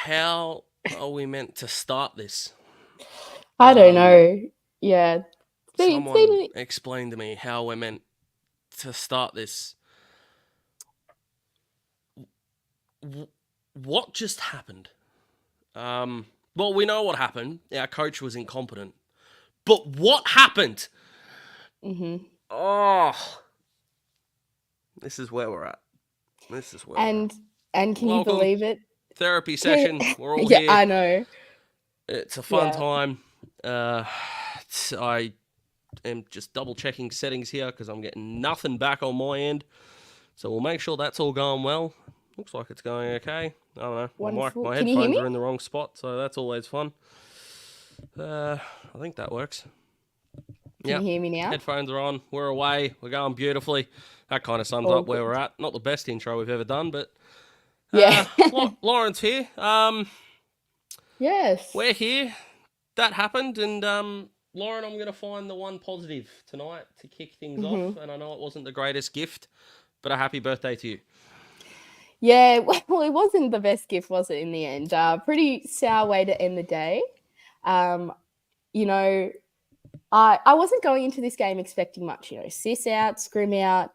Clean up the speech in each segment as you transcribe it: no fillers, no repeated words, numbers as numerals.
how are we meant to start this? I don't know. Yeah. Someone explain to me how we're meant to start this. What just happened? Well, we know what happened. Our coach was incompetent. But what happened? Mm-hmm. Oh, this is where we're at. This is where we're at. And can you Welcome. believe it? Therapy session. We're all Yeah, here. I know. It's a fun time. I am just double checking settings here because I'm getting nothing back on my end. So we'll make sure that's all going well. Looks like it's going okay. I don't know. Wonderful. My Can you hear headphones me? are in the wrong spot, so that's always fun. I think that works. Can you hear me now? Headphones are on. We're away. We're going beautifully. That kind of sums All up where good. we're at. Not the best intro we've ever done, but Yeah. Lauren's here. Yes. We're here. That happened, and Lauren, I'm going to find the one positive tonight to kick things off. And I know it wasn't the greatest gift, but a happy birthday to you. Yeah, well, it wasn't the best gift, was it, in the end? Pretty sour way to end the day. You know, I wasn't going into this game expecting much, you know, sis out, scrim out.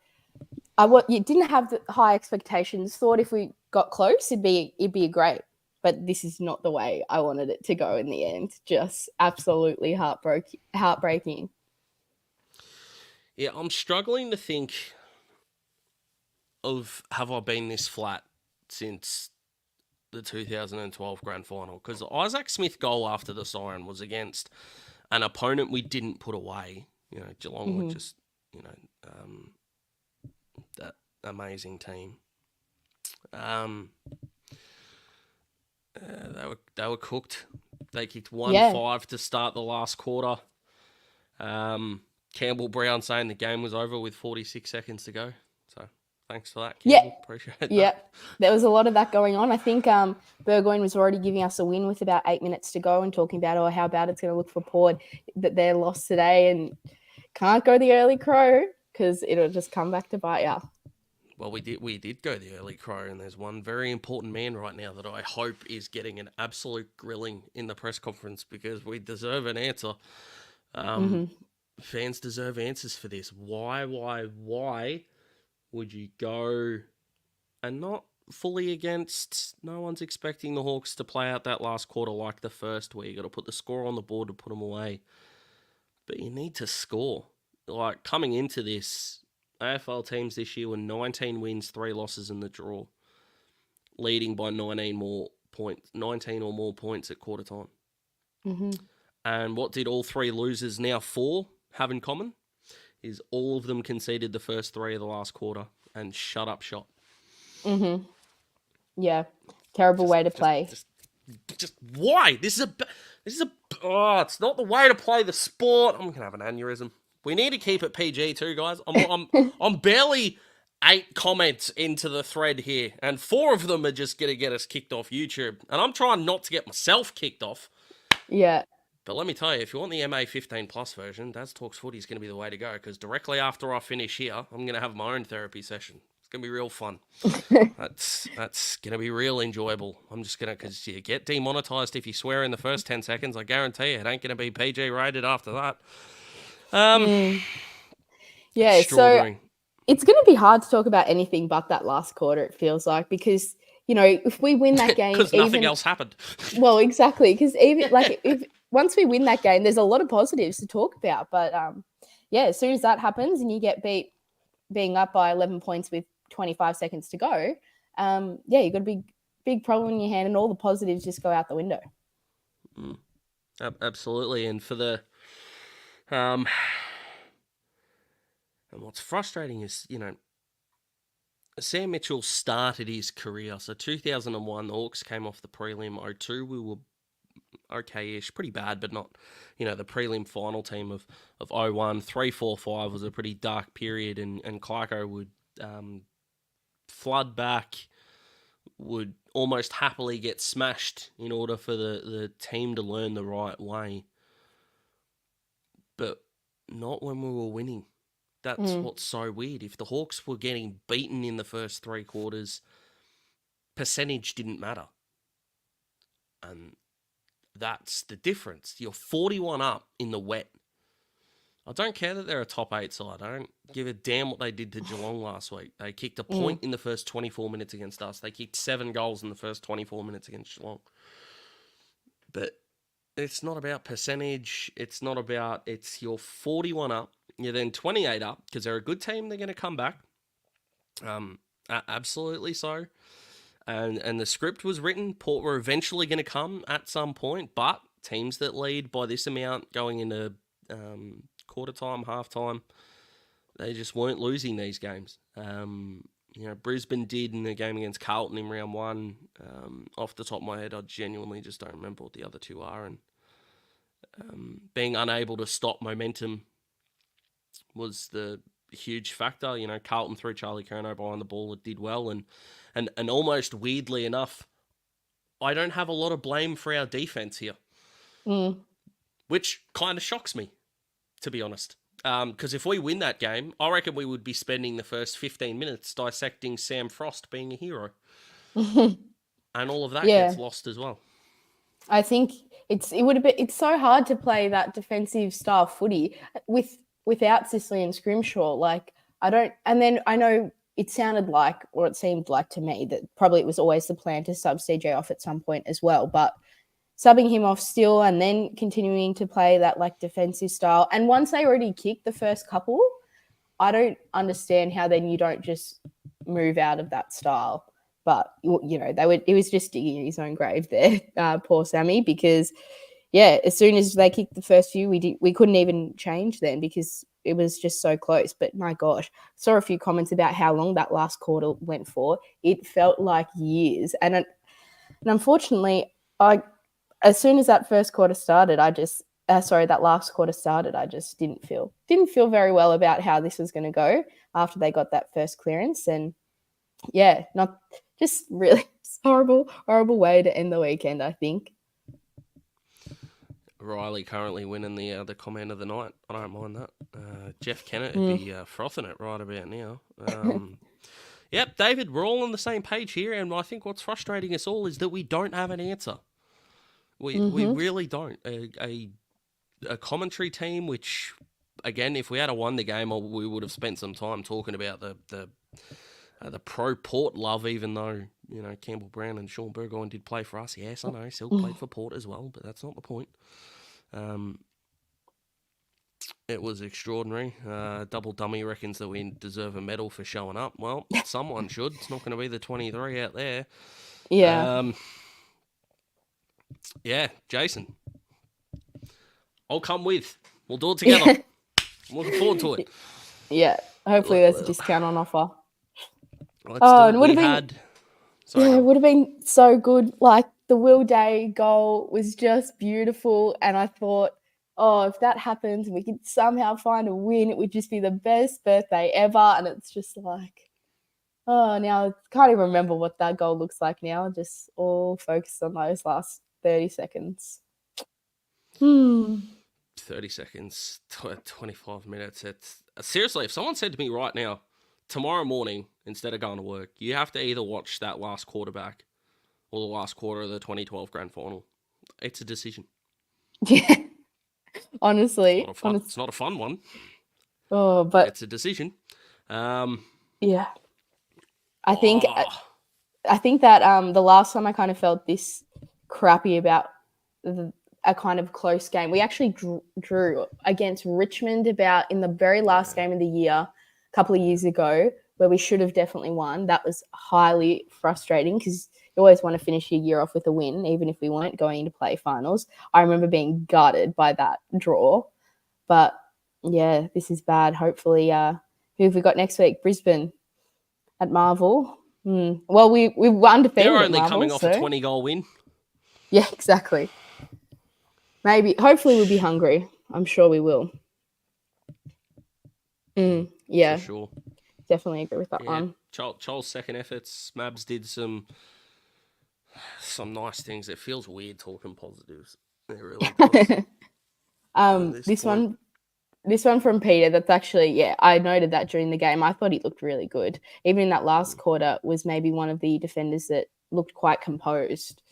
You didn't have the high expectations. Thought if we got close, it'd be great. But this is not the way I wanted it to go in the end. Just absolutely heartbreaking. Yeah, I'm struggling to think of have I been this flat since the 2012 grand final, because the Isaac Smith goal after the siren was against an opponent we didn't put away. You know, Geelong were just, you know, that amazing team. They were cooked. They kicked 1-5 to start the last quarter. Campbell Brown saying the game was over with 46 seconds to go. So thanks for that, Campbell. Yeah. Appreciate that. Yeah, there was a lot of that going on. I think Burgoyne was already giving us a win with about 8 minutes to go and talking about how bad it's going to look for Port that they're lost today and can't go the early crow because it'll just come back to bite you. Well, we did go the early crow, and there's one very important man right now that I hope is getting an absolute grilling in the press conference because we deserve an answer. Fans deserve answers for this. Why would you go and not fully against? No one's expecting the Hawks to play out that last quarter like the first, where you got to put the score on the board to put them away. But you need to score. Like, coming into this, AFL teams this year were 19 wins, 3 losses in the draw, leading by 19 or more points at quarter time. And what did all 3 losers, now 4, have in common? Is all of them conceded the first 3 of the last quarter and shut up shop. Yeah, terrible way to play. Just why? This is a. Oh, it's not the way to play the sport. I'm gonna have an aneurysm. We need to keep it PG too, guys. I'm barely 8 comments into the thread here, and 4 of them are just gonna get us kicked off YouTube, and I'm trying not to get myself kicked off. Yeah. But let me tell you, if you want the MA 15 plus version, Daz Talks Footy is going to be the way to go, because directly after I finish here, I'm going to have my own therapy session. It's going to be real fun. That's going to be real enjoyable. I'm just going to, because you get demonetized if you swear in the first 10 seconds. I guarantee you, it ain't going to be PG rated after that. Yeah, so it's going to be hard to talk about anything but that last quarter, it feels like, because, you know, if we win that game... Because nothing else happened. Well, exactly, because even, like, once we win that game, there's a lot of positives to talk about. But, yeah, as soon as that happens and you get being up by 11 points with 25 seconds to go, yeah, you've got a big problem in your hand and all the positives just go out the window. Absolutely. And for the... and what's frustrating is, you know, Sam Mitchell started his career. So 2001, the Hawks came off the prelim. 02, we were okay-ish, pretty bad, but not, you know, the prelim final team of 01. 3, 4, 5 was a pretty dark period, and Clarko would flood back, would almost happily get smashed in order for the team to learn the right way. But not when we were winning. That's what's so weird. If the Hawks were getting beaten in the first 3 quarters, percentage didn't matter. And that's the difference. You're 41 up in the wet. I don't care that they're a top 8 side. I don't give a damn what they did to Geelong last week. They kicked a point in the first 24 minutes against us. They kicked 7 goals in the first 24 minutes against Geelong. But it's not about percentage. It's you're 41 up. You're then 28 up because they're a good team. They're going to come back. Absolutely so. And the script was written. Port were eventually going to come at some point, but teams that lead by this amount going into quarter time, half time, they just weren't losing these games. Brisbane did in the game against Carlton in round 1. Off the top of my head, I genuinely just don't remember what the other two are. And being unable to stop momentum was the huge factor. Carlton threw Charlie Curnow behind the ball. It did well. And almost weirdly enough, I don't have a lot of blame for our defense here, which kind of shocks me, to be honest. Because if we win that game, I reckon we would be spending the first 15 minutes dissecting Sam Frost being a hero. And all of that gets lost as well. I think it's so hard to play that defensive style footy without Sicily and Scrimshaw. And then I know it sounded like, or it seemed like to me, that probably it was always the plan to sub CJ off at some point as well, but subbing him off still and then continuing to play that defensive style. And once they already kicked the first couple, I don't understand how then you don't just move out of that style. But, it was just digging his own grave there, poor Sammy, because, as soon as they kicked the first few, we couldn't even change then because it was just so close. But my gosh, saw a few comments about how long that last quarter went for. It felt like years. And unfortunately, as soon as that first quarter started, that last quarter started, I just didn't feel very well about how this was going to go after they got that first clearance. And not just really horrible way to end the weekend, I think. Riley currently winning the comment of the night. I don't mind that. Jeff Kennett would be frothing it right about now. Yep, David, we're all on the same page here, and I think what's frustrating us all is that we don't have an answer. We really don't. A commentary team, which, again, if we had won the game, we would have spent some time talking about the pro-Port love, even though, Campbell Brown and Sean Burgoyne did play for us. Yes, I know, Sil played for Port as well, but that's not the point. It was extraordinary. Double Dummy reckons that we deserve a medal for showing up. Well, someone should. It's not going to be the 23 out there. Yeah. Jason. I'll come with. We'll do it together. I'm looking forward to it. Yeah. Hopefully there's a discount on offer. It would have been so good. The Will Day goal was just beautiful. And I thought, if that happens, we could somehow find a win. It would just be the best birthday ever. And it's just now I can't even remember what that goal looks like now. Just all focused on those last 30 seconds. 30 seconds, 25 minutes. It's seriously, if someone said to me right now, tomorrow morning, instead of going to work, you have to either watch that last quarterback or the last quarter of the 2012 grand final, it's a decision. Yeah, honestly. It's not a fun one. Oh, but it's a decision. Yeah. I think that the last time I kind of felt this crappy about a kind of close game, we actually drew against Richmond in the very last game of the year, a couple of years ago, where we should have definitely won. That was highly frustrating because you always want to finish your year off with a win, even if we weren't going into play finals. I remember being gutted by that draw. But, this is bad. Hopefully, who have we got next week? Brisbane at Marvel. Well, we won undefeated. They're only at Marvel, coming off a 20-goal win. Yeah, exactly. Hopefully we'll be hungry. I'm sure we will. Yeah. For sure. Definitely agree with that one. Charles' second efforts. Mabs did some nice things. It feels weird talking positives. It really does. This one from Peter, that's actually, I noted that during the game. I thought he looked really good. Even in that last quarter was maybe one of the defenders that looked quite composed.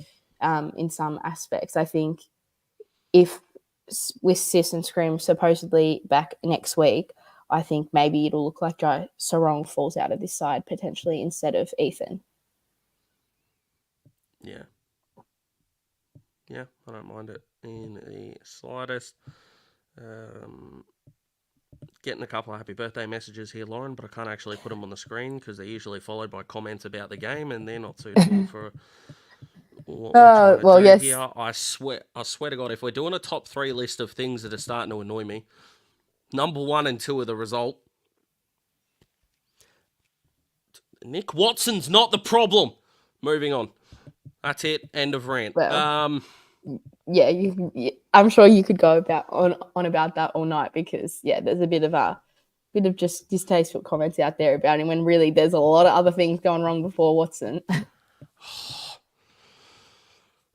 in some aspects. I think if with Sis and Scream supposedly back next week, I think maybe it'll look like Jai Sarong falls out of this side potentially instead of Ethan. Yeah. Yeah, I don't mind it in the slightest. Getting a couple of happy birthday messages here, Lauren, but I can't actually put them on the screen because they're usually followed by comments about the game, and they're not suitable for what we're trying to do Yes. here. I swear to God, if we're doing a top 3 list of things that are starting to annoy me, number 1 and 2 are the result. Nick Watson's not the problem. Moving on. That's it. End of rant. Well, yeah, I'm sure you could go on about that all night because there's a bit of just distasteful comments out there about him when really there's a lot of other things going wrong before Watson.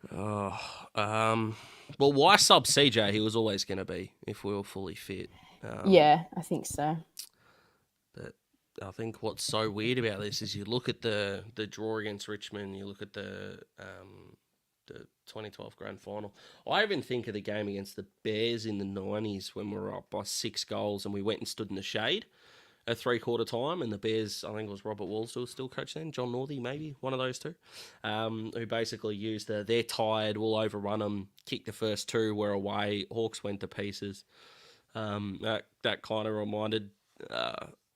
Well, why sub CJ? He was always going to be if we were fully fit. Yeah, I think so. But I think what's so weird about this is you look at the draw against Richmond, you look at the 2012 grand final. I even think of the game against the Bears in the 90s when we were up by 6 goals and we went and stood in the shade at 3/4 time, and the Bears, I think it was Robert Walsall still coach then, John Northey maybe, one of those two, who basically used they're tired, we'll overrun them, kick the first 2, we're away, Hawks went to pieces. That kind of reminded,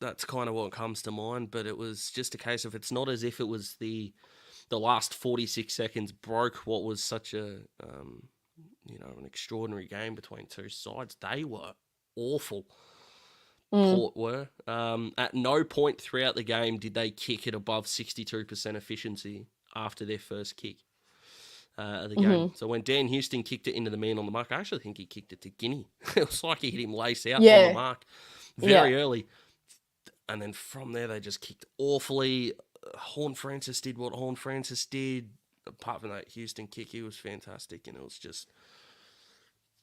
that's kind of what comes to mind, but it was just a case of it's not as if it was the last 46 seconds broke what was such a, an extraordinary game between two sides. They were awful. Port were. At no point throughout the game did they kick it above 62% efficiency after their first kick of the game. So when Dan Houston kicked it into the man on the mark, I actually think he kicked it to Guinea. It was like he hit him lace out on the mark very early. And then from there, they just kicked awfully. Horn Francis did what Horn Francis did. Apart from that Houston kick, he was fantastic. And it was just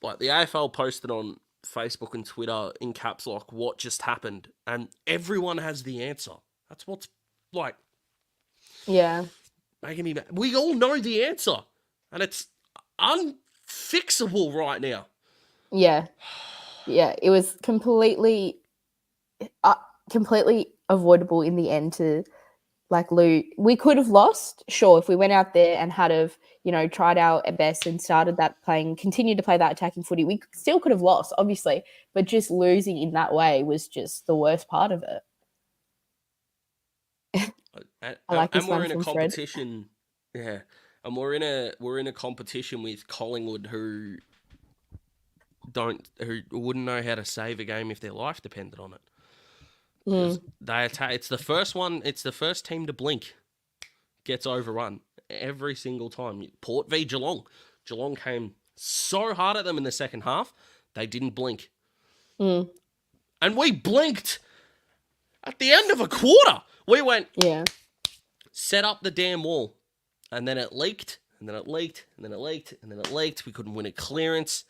like the AFL posted on Facebook and Twitter in caps lock what just happened. And everyone has the answer. That's what's like. Yeah. Making me mad. We all know the answer. And it's unfixable right now. Yeah. Yeah. It was completely avoidable in the end to lose. We could have lost, sure, if we went out there and had tried our best and continued to play that attacking footy. We still could have lost, obviously, but just losing in that way was just the worst part of it. I like this one from competition. Fred. Yeah, and we're in a competition with Collingwood who wouldn't know how to save a game if their life depended on it. They attack. It's the first team to blink gets overrun every single time. Port v Geelong. Geelong came so hard at them in the second half, they didn't blink. And we blinked at the end of a quarter. We went, set up the damn wall. And then it leaked, and then it leaked, and then it leaked, and then it leaked. We couldn't win a clearance.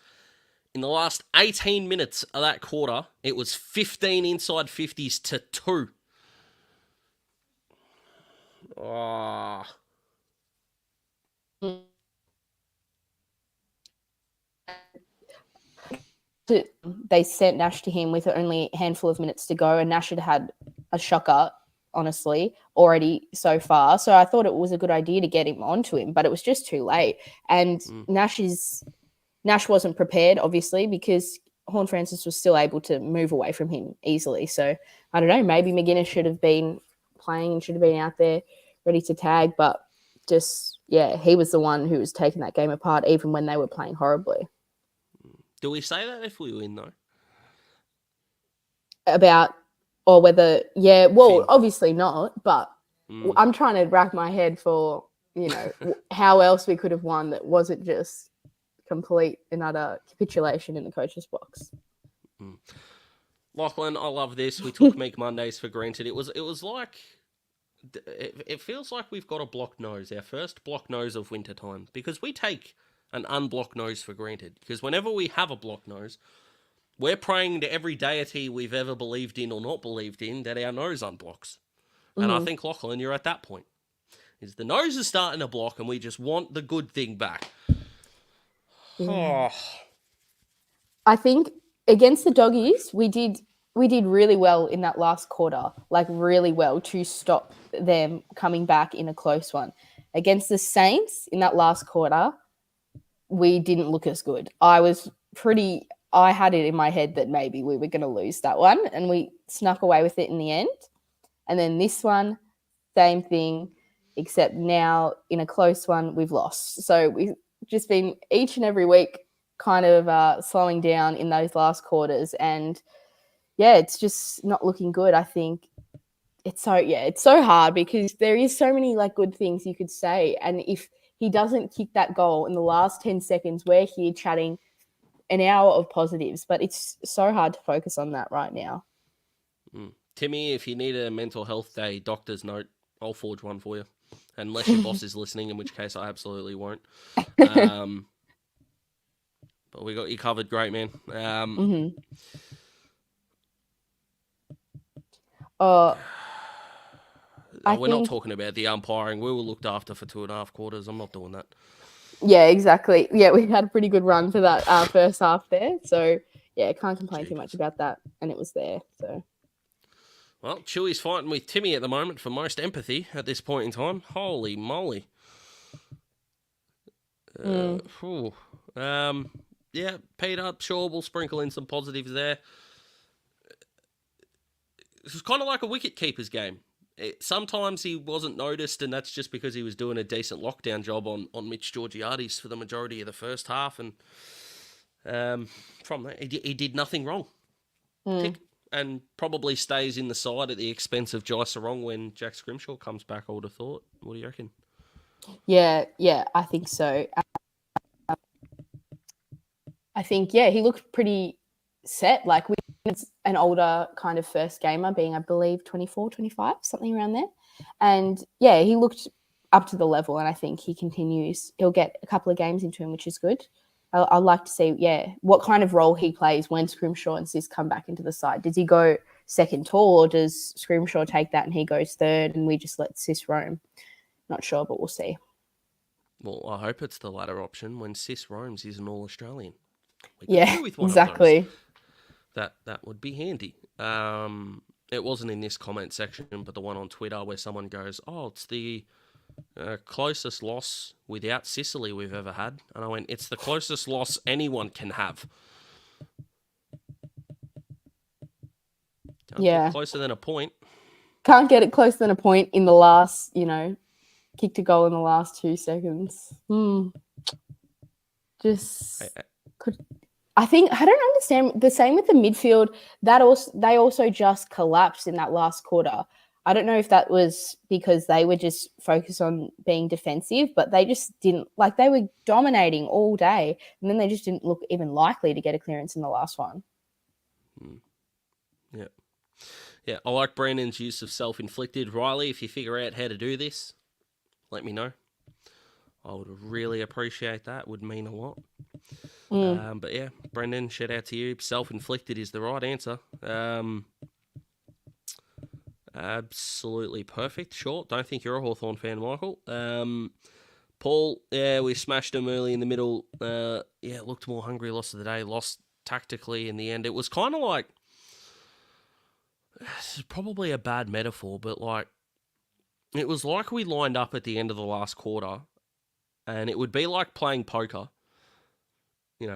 In the last 18 minutes of that quarter, it was 15 inside 50s to 2. Oh. They sent Nash to him with only a handful of minutes to go, and Nash had a shocker, honestly, already so far. So I thought it was a good idea to get him onto him, but it was just too late. And Nash wasn't prepared, obviously, because Horn Francis was still able to move away from him easily. So, I don't know, maybe McGuinness should have been playing and should have been out there ready to tag. But he was the one who was taking that game apart even when they were playing horribly. Do we say that if we win, though? Obviously not. But I'm trying to rack my head for, how else we could have won that wasn't just complete and utter capitulation in the coach's box. Lachlan, I love this. We took Meek Mondays for granted. It was like it feels like we've got a blocked nose, our first blocked nose of wintertime, because we take an unblocked nose for granted. Because whenever we have a blocked nose, we're praying to every deity we've ever believed in or not believed in that our nose unblocks. And I think, Lachlan, you're at that point. is the nose is starting to block and we just want the good thing back. Yeah. Oh. I think against the Doggies, we did really well in that last quarter, like really well to stop them coming back in a close one. Against the Saints in that last quarter, we didn't look as good. I had it in my head that maybe we were going to lose that one, and we snuck away with it in the end. And then this one, same thing, except now in a close one, we've lost. So we've just been each and every week kind of slowing down in those last quarters. And yeah, it's just not looking good. I think it's so hard because there is so many like good things you could say. And if he doesn't kick that goal in the last 10 seconds, we're here chatting an hour of positives, but it's so hard to focus on that right now. Timmy, if you need a mental health day doctor's note, I'll forge one for you. Unless your boss is listening, in which case I absolutely won't. But we got you covered, great man. We're not talking about the umpiring. We were looked after for 2.5 quarters. I'm not doing that. Yeah, exactly. Yeah, we had a pretty good run for that first half there. So, yeah, can't complain too much about that. And it was there. So, well, Chewy's fighting with Timmy at the moment for most empathy at this point in time. Holy moly. Yeah, Peter, sure, we'll sprinkle in some positives there. This was kind of like a wicket keeper's game. Sometimes he wasn't noticed, and that's just because he was doing a decent lockdown job on Mitch Georgiades for the majority of the first half. And from that, he did nothing wrong. And probably stays in the side at the expense of Jai Sarong when Jack Scrimshaw comes back, I would have thought. What do you reckon? Yeah, I think so. I think, he looked pretty set. Like, an older kind of first gamer, being, I believe, 24, 25, something around there. And, he looked up to the level, and I think he continues. He'll get a couple of games into him, which is good. I'd like to see, what kind of role he plays when Scrimshaw and Sis come back into the side. Does he go second tall, or does Scrimshaw take that and he goes third and we just let Sis roam? Not sure, but we'll see. Well, I hope it's the latter option. When Sis roams, he's an All-Australian. Exactly. That would be handy. It wasn't in this comment section, but the one on Twitter where someone goes, it's the closest loss without Sicily we've ever had. And I went, it's the closest loss anyone can have. Can't get closer than a point. Can't get it closer than a point in the last, kicked a goal in the last 2 seconds. I think I don't understand. The same with the midfield. They also just collapsed in that last quarter. I don't know if that was because they were just focused on being defensive, but they just didn't, like, they were dominating all day, and then they just didn't look even likely to get a clearance in the last one. Yeah, I like Brandon's use of self-inflicted. Riley, if you figure out how to do this, let me know. I would really appreciate that. Would mean a lot. But yeah, Brendan, shout out to you. Self-inflicted is the right answer. Absolutely perfect. Sure. Don't think you're a Hawthorn fan, Michael. Paul, we smashed him early in the middle. Looked more hungry, lost of the day, lost tactically in the end. It was kind of like, this is probably a bad metaphor, but like, it was like we lined up at the end of the last quarter, and it would be like playing poker.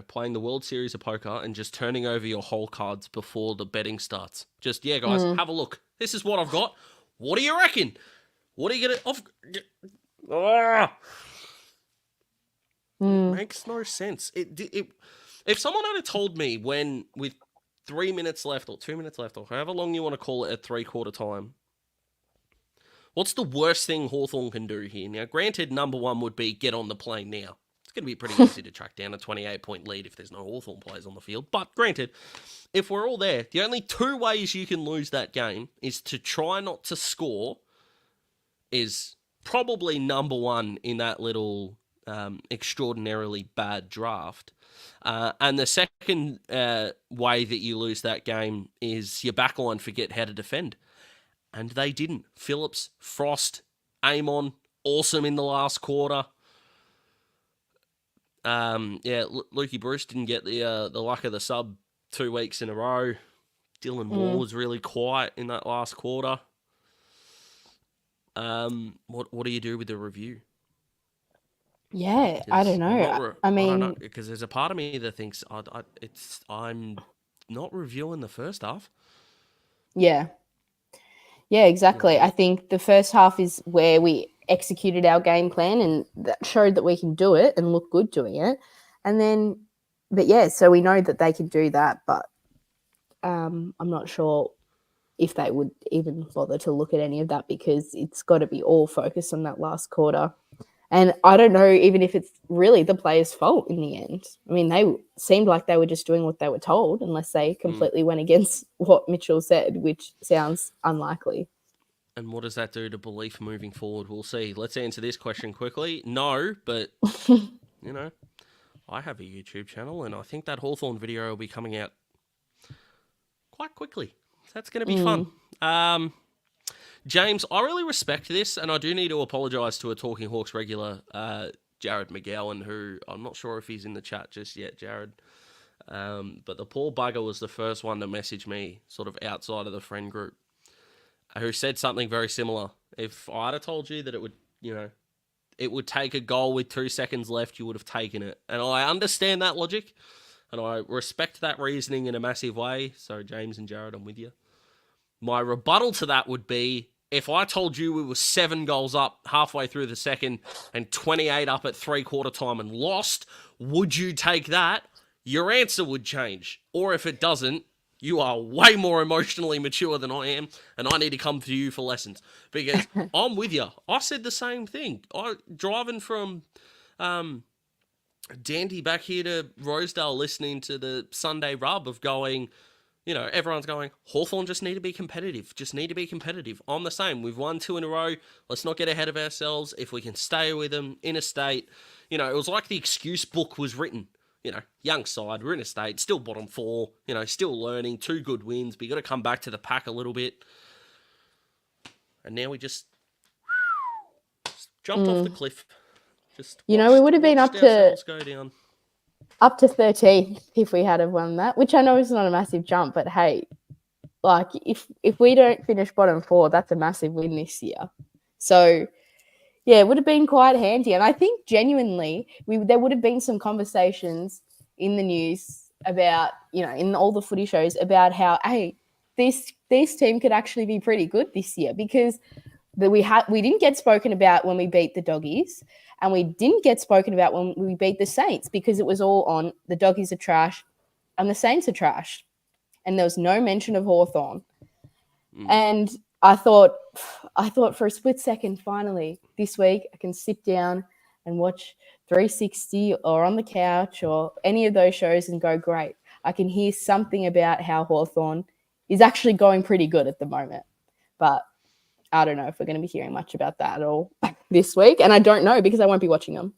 Playing the World Series of poker and just turning over your whole cards before the betting starts. Just, guys, have a look. This is what I've got. What do you reckon? What are you going to... It makes no sense. If someone had told me when, with 3 minutes left or 2 minutes left or however long you want to call it at 3/4 time, what's the worst thing Hawthorn can do here? Now, granted, number one would be get on the plane now. It's going to be pretty easy to track down a 28-point lead if there's no Hawthorn players on the field. But granted, if we're all there, the only 2 ways you can lose that game is to try not to score, is probably number one in that little extraordinarily bad draft. And the second way that you lose that game is your backline forget how to defend. And they didn't. Phillips, Frost, Amon, awesome in the last quarter. Lukey Bruce didn't get the luck of the sub 2 weeks in a row. Dylan Moore was really quiet in that last quarter. What do you do with the review? Yeah, I don't know. I mean, I don't know, because there's a part of me that thinks I'm not reviewing the first half. Yeah, exactly. I think the first half is where we executed our game plan and that showed that we can do it and look good doing it. And then, but yeah, so we know that they can do that, but I'm not sure if they would even bother to look at any of that because it's got to be all focused on that last quarter. And I don't know even if it's really the players' fault in the end. I mean, they seemed like they were just doing what they were told unless they completely went against what Mitchell said, which sounds unlikely. And what does that do to belief moving forward? We'll see. Let's answer this question quickly. No, but, I have a YouTube channel, and I think that Hawthorn video will be coming out quite quickly. That's going to be fun. James, I really respect this, and I do need to apologise to a Talking Hawks regular, Jared McGowan, who I'm not sure if he's in the chat just yet, Jared. But the poor bugger was the first one to message me sort of outside of the friend group, who said something very similar. If I'd have told you that it would take a goal with 2 seconds left, you would have taken it. And I understand that logic, and I respect that reasoning in a massive way. So, James and Jared, I'm with you. My rebuttal to that would be, if I told you we were 7 goals up halfway through the second and 28 up at 3/4 time and lost, would you take that? Your answer would change. Or if it doesn't, you are way more emotionally mature than I am, and I need to come to you for lessons. Because I'm with you. I said the same thing. Driving from Dandy back here to Rosedale, listening to the Sunday rub of going, everyone's going, Hawthorn just need to be competitive. I'm the same. We've won 2 in a row. Let's not get ahead of ourselves. If we can stay with them in a state, it was like the excuse book was written. Young side, we're in a state, still bottom 4, still learning, 2 good wins, but you got to come back to the pack a little bit. And now we just jumped off the cliff. We would have been up to 13 if we had have won that, which I know is not a massive jump, but hey, like if we don't finish bottom 4, that's a massive win this year. So yeah, it would have been quite handy. And I think genuinely there would have been some conversations in the news about, in all the footy shows about how, hey, this team could actually be pretty good this year, because we didn't get spoken about when we beat the Doggies, and we didn't get spoken about when we beat the Saints, because it was all on the Doggies are trash and the Saints are trash. And there was no mention of Hawthorn. And I thought for a split second, finally, this week, I can sit down and watch 360 or on the couch or any of those shows and go, great. I can hear something about how Hawthorn is actually going pretty good at the moment. But I don't know if we're going to be hearing much about that at all this week. And I don't know because I won't be watching them.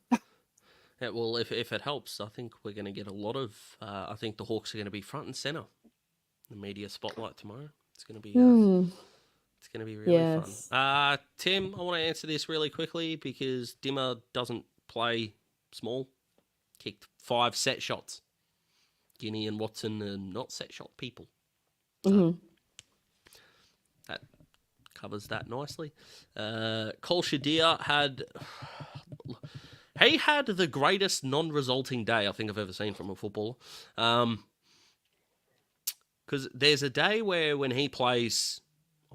Yeah, well, if it helps, I think we're going to get a lot of... I think the Hawks are going to be front and centre in the media spotlight tomorrow. It's going to be... It's going to be really fun. Tim, I want to answer this really quickly because Dimmer doesn't play small. Kicked 5 set shots. Guinea and Watson are not set shot people. So that covers that nicely. Cole Shadir had the greatest non-resulting day I think I've ever seen from a footballer. Because there's a day where when he plays,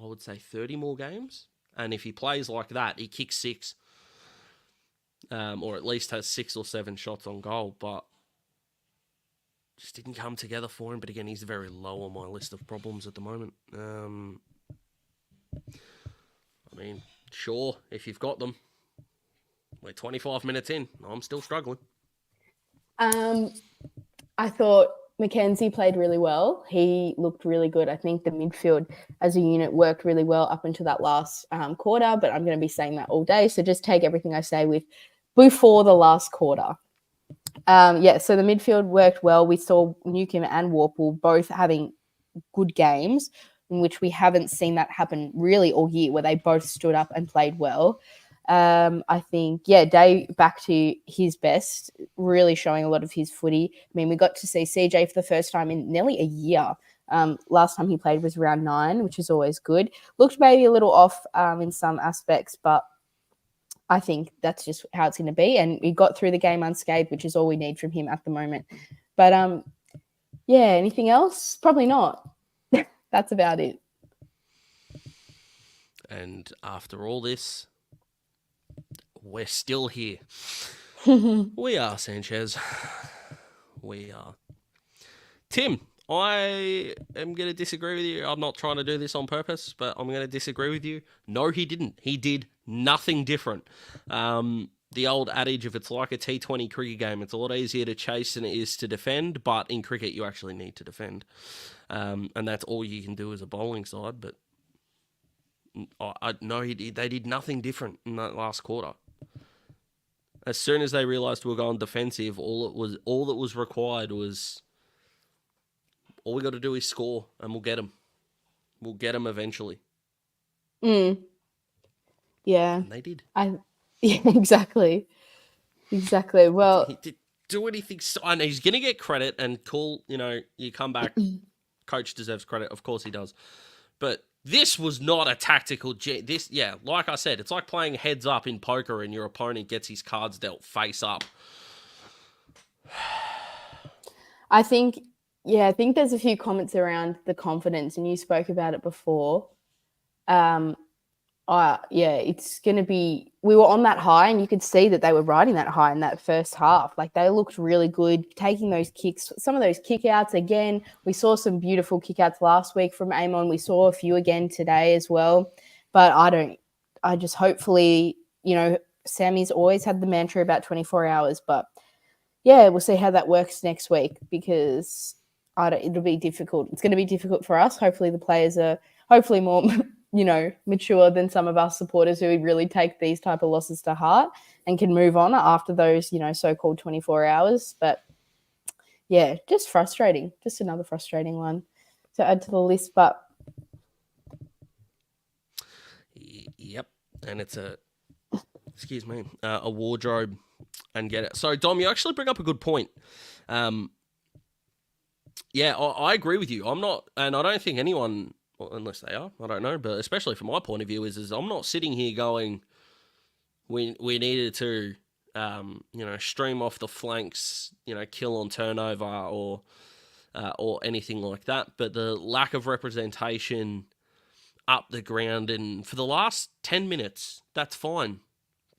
I would say 30 more games, and if he plays like that, he kicks 6, or at least has 6 or 7 shots on goal, but just didn't come together for him. But again, he's very low on my list of problems at the moment. I mean, sure, if you've got them. We're 25 minutes in. I'm still struggling. I thought Mackenzie played really well. He looked really good. I think the midfield as a unit worked really well up until that last quarter, but I'm going to be saying that all day. So just take everything I say with before the last quarter. So the midfield worked well. We saw Newcomb and Warple both having good games, in which we haven't seen that happen really all year, where they both stood up and played well. I think, Day back to his best, really showing a lot of his footy. I mean, we got to see CJ for the first time in nearly a year. Last time he played was round 9, which is always good. Looked maybe a little off in some aspects, but I think that's just how it's going to be. And we got through the game unscathed, which is all we need from him at the moment. But anything else? Probably not. That's about it. And after all this, we're still here. We are, Sanchez. We are. Tim, I am going to disagree with you. I'm not trying to do this on purpose, but I'm going to disagree with you. No, he didn't. He did nothing different. The old adage, if it's like a T20 cricket game, it's a lot easier to chase than it is to defend, but in cricket, you actually need to defend. And that's all you can do as a bowling side, but no, they did nothing different in that last quarter. As soon as they realised we were going defensive, all that was required was, all we got to do is score, and we'll get them. We'll get them eventually. Yeah, and they did. Yeah, exactly. Well, he did do anything. I know he's going to get credit, and cool. You come back. Coach deserves credit, of course he does. But this was not a tactical. Like I said, it's like playing heads up in poker, and your opponent gets his cards dealt face up. I think there's a few comments around the confidence, and you spoke about it before. It's going to be, we were on that high, and you could see that they were riding that high in that first half. Like, they looked really good, taking those kicks, some of those kick-outs again. We saw some beautiful kick-outs last week from Amon. We saw a few again today as well. But I just hopefully, Sammy's always had the mantra about 24 hours, but yeah, we'll see how that works next week, because it'll be difficult. It's going to be difficult for us. Hopefully the players are hopefully more mature than some of us supporters who really take these type of losses to heart and can move on after those, so-called 24 hours. But yeah, just frustrating. Just another frustrating one to add to the list. But yep, and it's a wardrobe and get it. So Dom, you actually bring up a good point. I agree with you. I'm not, and I don't think anyone, unless they are, I don't know, but especially from my point of view, is I'm not sitting here going, we needed to, stream off the flanks, kill on turnover or anything like that. But the lack of representation up the ground, and for the last 10 minutes, that's fine.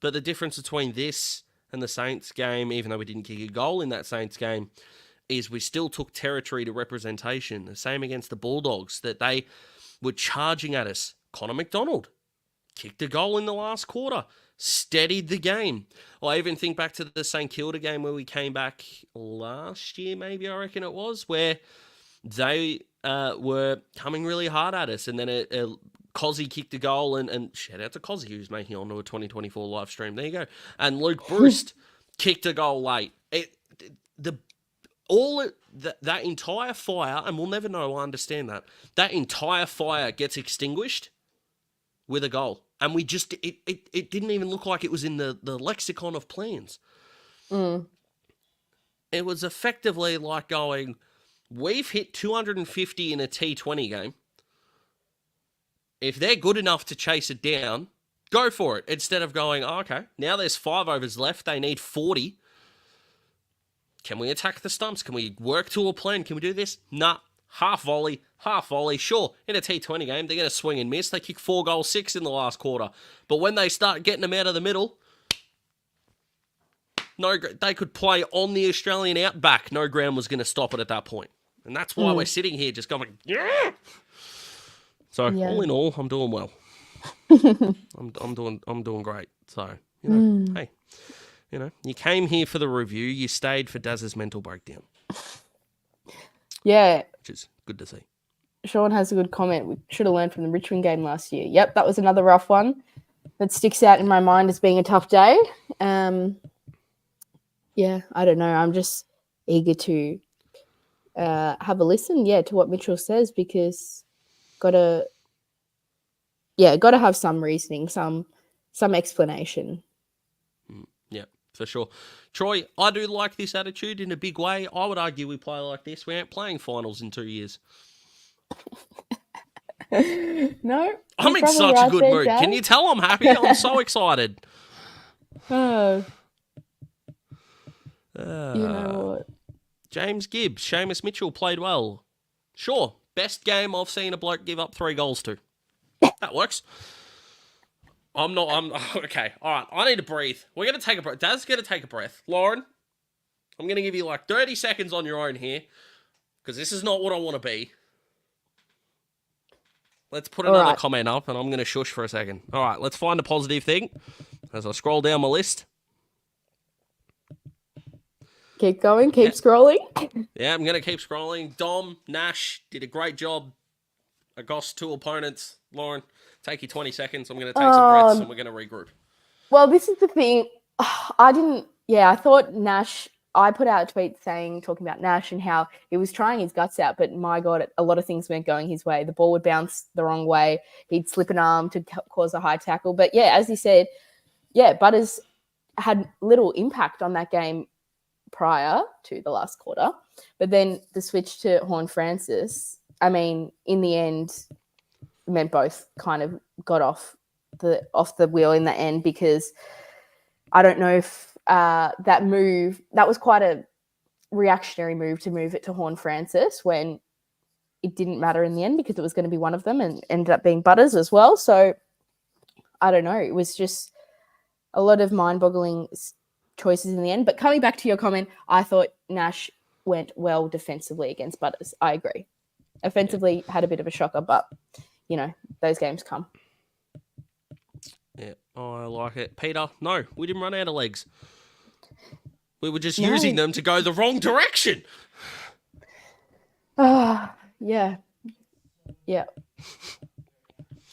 But the difference between this and the Saints game, even though we didn't kick a goal in that Saints game, is we still took territory to representation. The same against the Bulldogs, that they were charging at us. Connor McDonald kicked a goal in the last quarter, steadied the game. I even think back to the St Kilda game where we came back last year, maybe I reckon it was, where they were coming really hard at us, and then Cozzy kicked a goal, and shout out to Cozzy, who's making it onto a 2024 live stream. There you go. And Luke Bruce kicked a goal late. That entire fire, and we'll never know, I understand that entire fire gets extinguished with a goal. And we just, it didn't even look like it was in the lexicon of plans. It was effectively like going, we've hit 250 in a T20 game. If they're good enough to chase it down, go for it. Instead of going, okay, now there's 5 overs left, they need 40. Can we attack the stumps? Can we work to a plan? Can we do this? Nah. Half volley. Sure, in a T20 game, they're going to swing and miss. They kick 4 goals, 6 in the last quarter. But when they start getting them out of the middle, they could play on the Australian outback. No ground was going to stop it at that point. And that's why we're sitting here just going, yeah. So all in all, I'm doing well. I'm doing great. So, hey. You came here for the review. You stayed for Daz's mental breakdown. Yeah. Which is good to see. Sean has a good comment. We should have learned from the Richmond game last year. Yep, that was another rough one that sticks out in my mind as being a tough day. I don't know. I'm just eager to have a listen, to what Mitchell says, because gotta have some reasoning, some some explanation. Yeah, for sure. Troy, I do like this attitude in a big way. I would argue we play like this. We ain't playing finals in 2 years. No, I'm in such a good mood. Can you tell I'm happy? I'm so excited. Oh. You know what? James Gibbs, Seamus Mitchell played well. Sure, best game I've seen a bloke give up 3 goals to. That works. I'm okay. All right, I need to breathe. We're going to take a breath. Daz's going to take a breath. Lauren, I'm going to give you like 30 seconds on your own here because this is not what I want to be. Let's put another comment up and I'm going to shush for a second. All right, let's find a positive thing as I scroll down my list. Keep going, keep scrolling. Yeah, I'm going to keep scrolling. Dom, Nash did a great job. Agos 2 opponents. Lauren, take you 20 seconds. I'm going to take some breaths and we're going to regroup. Well, this is the thing. I thought Nash, I put out a tweet talking about Nash and how he was trying his guts out, but my God, a lot of things weren't going his way. The ball would bounce the wrong way. He'd slip an arm to cause a high tackle. But yeah, as he said, Butters had little impact on that game prior to the last quarter. But then the switch to Horne-Francis, I mean, in the end, meant both kind of got off the wheel in the end, because I don't know if that was quite a reactionary move to move it to Horne-Francis when it didn't matter in the end because it was going to be one of them and ended up being Butters as well. So I don't know. It was just a lot of mind-boggling choices in the end. But coming back to your comment, I thought Nash went well defensively against Butters. I agree. Offensively, had a bit of a shocker, but, those games come. Yeah, I like it. Peter, no, we didn't run out of legs. We were just using them to go the wrong direction. Yeah.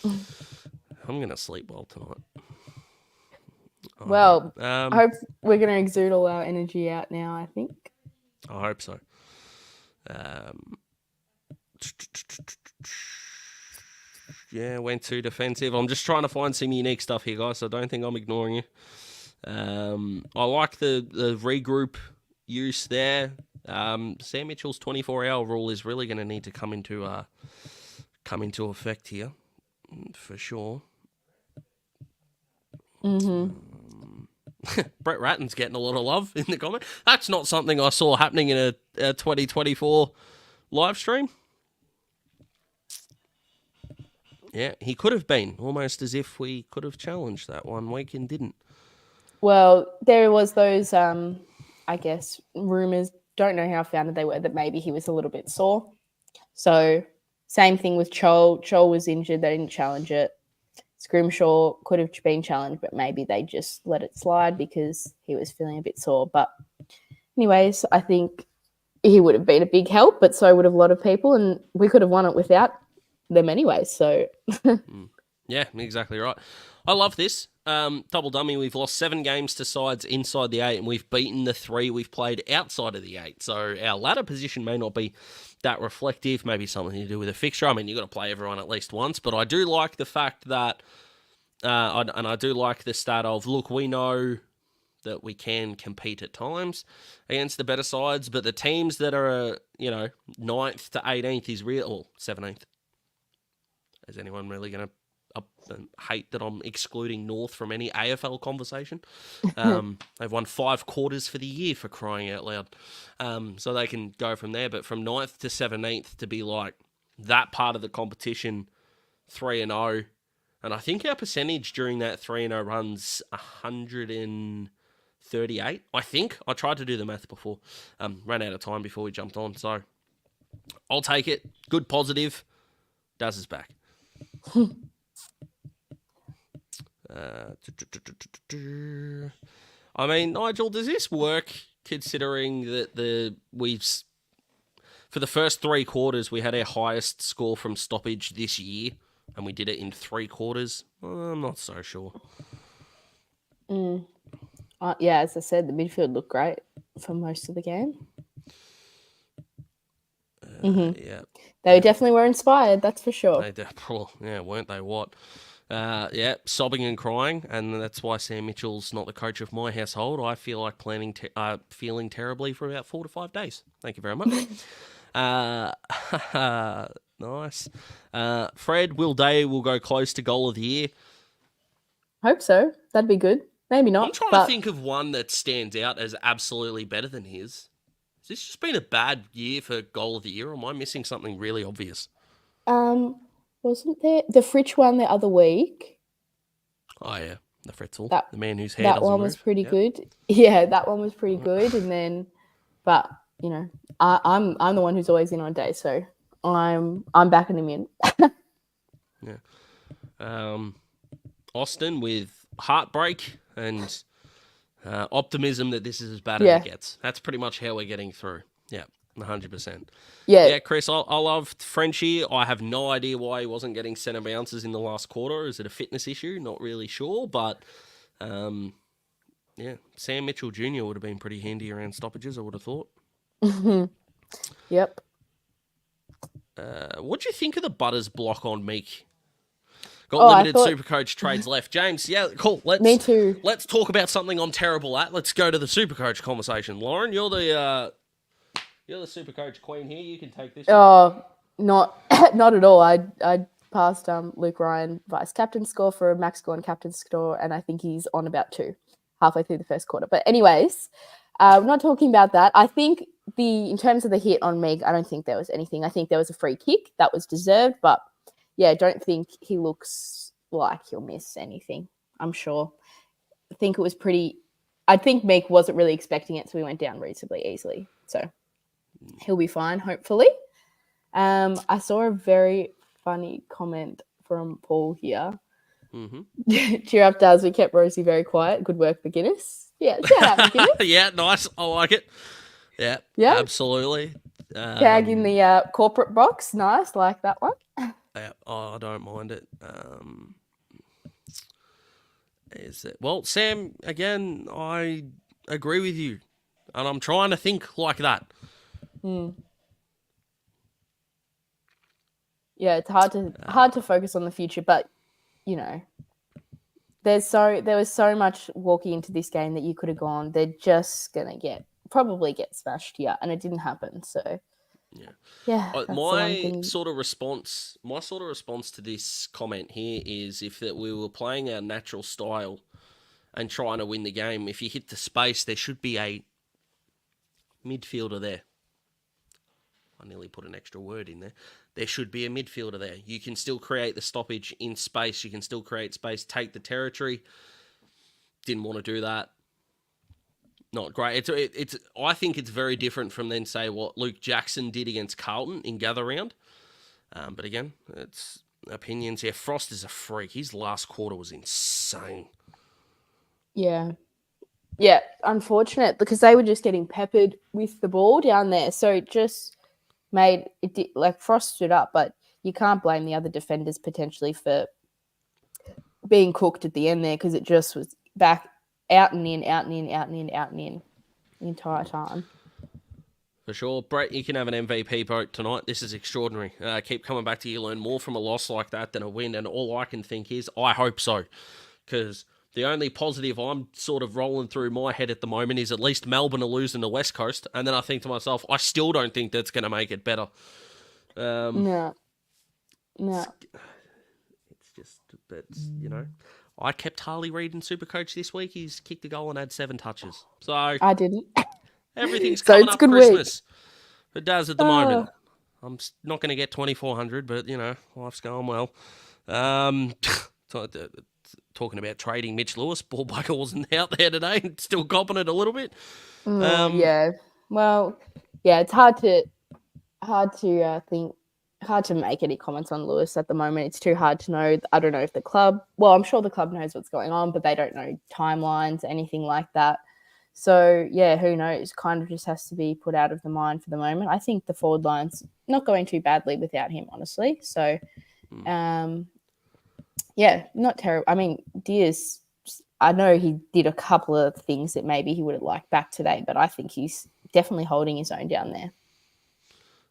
I'm going to sleep well tonight. Well, I hope we're going to exude all our energy out now, I think. I hope so. Went too defensive. I'm just trying to find some unique stuff here, guys, so I don't think I'm ignoring you. I like the regroup use there. Sam Mitchell's 24-hour rule is really going to need to come into effect here, for sure. Mm-hmm. Brett Ratton's getting a lot of love in the comment. That's not something I saw happening in a 2024 live stream. Yeah, he could have been, almost as if we could have challenged that one week and didn't. Well, there was those, I guess, rumours, don't know how founded they were, that maybe he was a little bit sore. So, same thing with Chol. Chol was injured, they didn't challenge it. Scrimshaw could have been challenged, but maybe they just let it slide because he was feeling a bit sore. But anyways, I think he would have been a big help, but so would have a lot of people, and we could have won it without them anyway. So yeah, exactly right. I love this. Double dummy, we've lost 7 games to sides inside the 8, and we've beaten the 3 we've played outside of the 8. So our ladder position may not be that reflective, maybe something to do with a fixture. I mean, you've got to play everyone at least once, but I do like the fact that, I do like the stat of, look, we know that we can compete at times against the better sides, but the teams that are, 9th to 18th is real, or 17th. Is anyone really going to hate that I'm excluding North from any AFL conversation? They've won 5 quarters for the year, for crying out loud. So they can go from there. But from 9th to 17th to be like that part of the competition, 3-0. And I think our percentage during that 3-0 run's 138, I think. I tried to do the math before. Ran out of time before we jumped on. So I'll take it. Good positive. Daz is back. I mean, Nigel, does this work considering that for the first 3 quarters we had our highest score from stoppage this year, and we did it in 3 quarters? I'm not so sure. Yeah, as I said, the midfield looked great for most of the game. Yeah, they definitely were inspired. That's for sure. Weren't they? What? Yeah, sobbing and crying, and that's why Sam Mitchell's not the coach of my household. I feel like feeling terribly for about 4 to 5 days. Thank you very much. Nice. Fred, Will Day will go close to goal of the year. Hope so. That'd be good. Maybe not. I'm trying to think of one that stands out as absolutely better than his. Has this just been a bad year for goal of the year, or am I missing something really obvious? Wasn't there the Fritch one the other week? Oh yeah, the Fretzel, That the man whose hair that doesn't one move. was pretty good. Yeah, that one was pretty good. And then, but you know, I'm the one who's always in on Day, so I'm backing him in. Yeah. Austin with heartbreak and optimism that this is as bad as it gets. That's pretty much how we're getting through. Yeah, 100%. Yeah, Chris, I love Frenchie. I have no idea why he wasn't getting centre bounces in the last quarter. Is it a fitness issue? Not really sure, but yeah, Sam Mitchell Jr. would have been pretty handy around stoppages, I would have thought. Yep. What do you think of the Butters block on Meek? Got limited Supercoach trades left. James, yeah, cool. Me too. Let's talk about something I'm terrible at. Let's go to the Supercoach conversation. Lauren, you're the Supercoach queen here. You can take this. Oh, not at all. I passed Luke Ryan vice captain score for a max score and captain score, and I think he's on about 2 halfway through the first quarter. But anyways, we're not talking about that. I think in terms of the hit on Meg, I don't think there was anything. I think there was a free kick that was deserved, but yeah, I don't think he looks like he'll miss anything. I'm sure. I think it was I think Meg wasn't really expecting it, so he went down reasonably easily. So he'll be fine, hopefully. I saw a very funny comment from Paul here. Mm-hmm. Cheer up, Daz. We kept Rosie very quiet. Good work, McGuinness. Yeah, shout out, McGuinness. Yeah, nice. I like it. Yeah, absolutely. Tag in the corporate box. Nice, like that one. Yeah, I don't mind it. Is it? Well, Sam, again, I agree with you, and I'm trying to think like that. Yeah, it's hard to focus on the future, but you know, there was so much walking into this game that you could have gone. They're just gonna probably get smashed here, and it didn't happen. So yeah. My sort of response to this comment here is if that we were playing our natural style and trying to win the game, if you hit the space, there should be a midfielder there. I nearly put an extra word in there. There should be a midfielder there. You can still create the stoppage in space. You can still create space, take the territory. Didn't want to do that. Not great. It's. I think it's very different from then, say, what Luke Jackson did against Carlton in gather round. But again, it's opinions. Yeah, Frost is a freak. His last quarter was insane. Yeah. Yeah, unfortunate because they were just getting peppered with the ball down there. So it just made it like Frost stood up, but you can't blame the other defenders potentially for being cooked at the end there because it just was back out and in, out and in, out and in, out and in the entire time. For sure. Brett, you can have an MVP vote tonight. This is extraordinary. Keep coming back to you. Learn more from a loss like that than a win. And all I can think is, I hope so. Because the only positive I'm sort of rolling through my head at the moment is at least Melbourne are losing the West Coast. And then I think to myself, I still don't think that's going to make it better. No. It's just, but, you know, I kept Harley Reid in Supercoach this week. He's kicked a goal and had 7 touches. So I didn't. Everything's coming up Christmas. It does at the moment. I'm not going to get 2,400, but, you know, life's going well. Talking about trading Mitch Lewis, Paul Bucker wasn't out there today, still copping it a little bit. Yeah. Well, yeah, it's hard to make any comments on Lewis at the moment. It's too hard to know. I don't know if the club, well, I'm sure the club knows what's going on, but they don't know timelines, anything like that. So, yeah, who knows? Kind of just has to be put out of the mind for the moment. I think the forward line's not going too badly without him, honestly. So, yeah, not terrible. I mean, Diaz, I know he did a couple of things that maybe he would have liked back today, but I think he's definitely holding his own down there.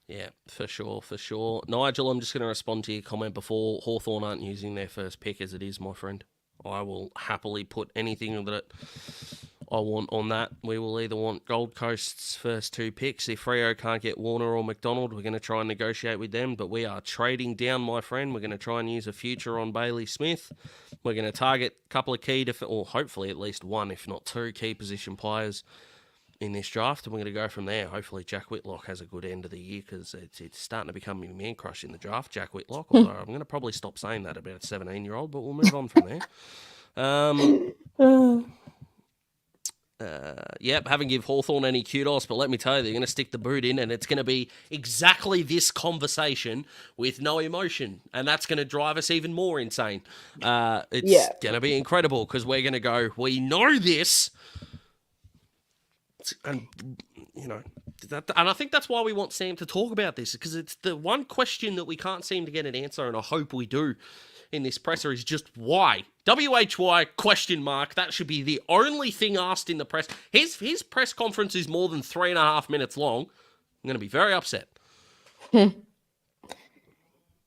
Yeah, for sure, for sure. Nigel, I'm just going to respond to your comment before. Hawthorn aren't using their first pick as it is, my friend. I will happily put anything that I want on that. We will either want Gold Coast's first 2 picks. If Freo can't get Warner or McDonald, we're going to try and negotiate with them. But we are trading down, my friend. We're going to try and use a future on Bailey Smith. We're going to target a couple of key, or hopefully at least 1, if not 2, key position players in this draft, and we're going to go from there. Hopefully Jack Whitlock has a good end of the year, because it's starting to become a man crush in the draft, Jack Whitlock, although I'm going to probably stop saying that about a 17-year-old, but we'll move on from there. Yep, haven't give Hawthorn any kudos, but let me tell you, they're going to stick the boot in, and it's going to be exactly this conversation with no emotion, and that's going to drive us even more insane. It's going to be incredible, because we're going to go, we know this, and and I think that's why we want Sam to talk about this, because it's the one question that we can't seem to get an answer, and I hope we do in this presser, is just why. WHY question mark. That should be the only thing asked in the press. His press conference is more than 3.5 minutes long. I'm going to be very upset.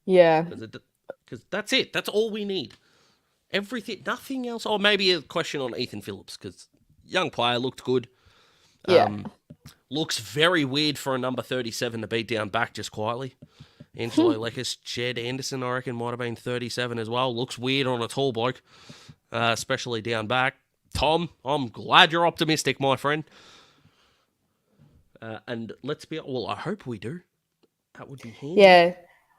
Yeah. Because that's it. That's all we need. Everything, nothing else. Or maybe a question on Ethan Phillips, because young player, looked good. Yeah. Looks very weird for a number 37 to beat down back just quietly. Angelo Leckis, Jed Anderson, I reckon, might have been 37 as well. Looks weird on a tall bloke, especially down back. Tom, I'm glad you're optimistic, my friend. And let's be... Well, I hope we do. That would be handy. Yeah.